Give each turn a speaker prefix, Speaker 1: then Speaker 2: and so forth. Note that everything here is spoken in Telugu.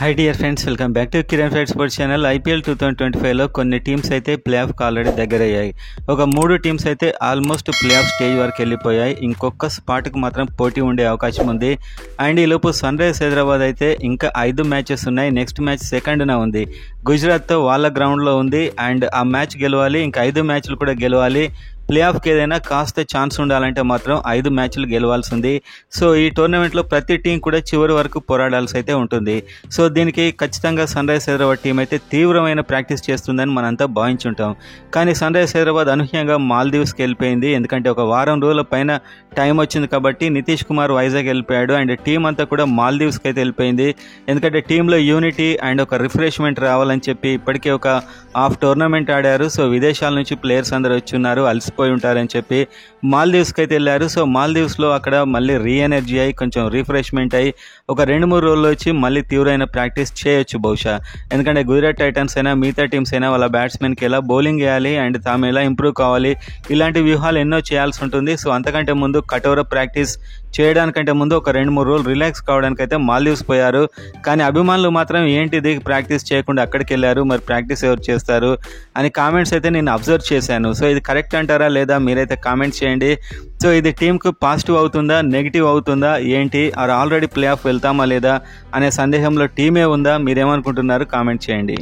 Speaker 1: High dear friends, welcome back to Kiran friends sports channel. IPL 2025లో కొన్ని టీమ్స్ అయితే ప్లే ఆఫ్కి ఆల్రెడీ దగ్గరయ్యాయి. ఒక 3 టీమ్స్ అయితే ఆల్మోస్ట్ ప్లే ఆఫ్ స్టేజ్ వరకు వెళ్ళిపోయాయి. ఇంకొక స్పాట్కి మాత్రం పోటీ ఉండే అవకాశం ఉంది. అండ్ ఈలోపు సన్ రైజర్స్ హైదరాబాద్ అయితే ఇంకా 5 మ్యాచెస్ ఉన్నాయి. నెక్స్ట్ మ్యాచ్ సెకండ్న ఉంది, గుజరాత్తో వాళ్ళ గ్రౌండ్లో ఉంది. అండ్ ఆ మ్యాచ్ గెలవాలి, ఇంకా 5 మ్యాచ్లు కూడా గెలవాలి. ప్లే ఆఫ్కి ఏదైనా కాస్త ఛాన్స్ ఉండాలంటే మాత్రం 5 మ్యాచ్లు గెలవాల్సి ఉంది. సో ఈ టోర్నమెంట్లో ప్రతి టీం కూడా చివరి వరకు పోరాడాల్సి అయితే ఉంటుంది. సో దీనికి ఖచ్చితంగా సన్ రైజర్స్ హైదరాబాద్ టీం అయితే తీవ్రమైన ప్రాక్టీస్ చేస్తుందని మనంతా భావించుంటాం. కానీ సన్ రైజర్స్ హైదరాబాద్ అనూహ్యంగా మాల్దీవ్స్కి వెళ్ళిపోయింది. ఎందుకంటే ఒక వారం రోజుల పైన టైం వచ్చింది కాబట్టి. నితీష్ కుమార్ వైజాగ్ వెళ్ళిపోయాడు అండ్ టీం అంతా కూడా మాల్దీవ్స్కి అయితే వెళ్ళిపోయింది. ఎందుకంటే టీంలో యూనిటీ అండ్ ఒక రిఫ్రెష్మెంట్ రావాలని చెప్పి ఇప్పటికే ఒక హాఫ్ టోర్నమెంట్ ఆడారు. సో విదేశాల నుంచి ప్లేయర్స్ అందరూ వచ్చి ఉన్నారు, అలసిపోయి ఉంటారని చెప్పి మాల్దీవ్స్కి అయితే వెళ్ళారు. సో మాల్దీవ్స్లో అక్కడ మళ్ళీ రీఎనర్జీ అయ్యి కొంచెం రిఫ్రెష్మెంట్ అయ్యి ఒక 2-3 రోజులు వచ్చి మళ్ళీ తీవ్రమైన ప్రాక్టీస్ చేయొచ్చు బహుశా. ఎందుకంటే గుజరాత్ టైటన్స్ అయినా మిగతా టీమ్స్ అయినా వాళ్ళ బ్యాట్స్మెన్కి ఎలా బౌలింగ్ వేయాలి అండ్ తాము ఎలా ఇంప్రూవ్ కావాలి, ఇలాంటి వ్యూహాలు ఎన్నో చేయాల్సి ఉంటుంది. సో అంతకంటే ముందు కఠోర ప్రాక్టీస్ చేయడానికంటే ముందు ఒక 2-3 రోజులు రిలాక్స్ కావడానికి అయితే మాల్దీవ్స్ పోయారు. కానీ అభిమానులు మాత్రం ఏంటిది ప్రాక్టీస్ చేయకుండా అక్కడికి వెళ్ళారు, మరి ప్రాక్టీస్ ఎవరు చేస్తారు అని కామెంట్స్ అయితే నేను అబ్జర్వ్ చేశాను. సో ఇది కరెక్ట్ అంటారా లేదా మీరైతే కామెంట్స్ చేయండి. సో ఇది టీంకు పాజిటివ్ అవుతుందా నెగిటివ్ అవుతుందా ఏంటి, ఆల్రెడీ ప్లే ఆఫ్ వెళ్తామా లేదా అనే సందేహంలో టీమే ఉందా, మీరేమనుకుంటున్నారు కామెంట్ చేయండి.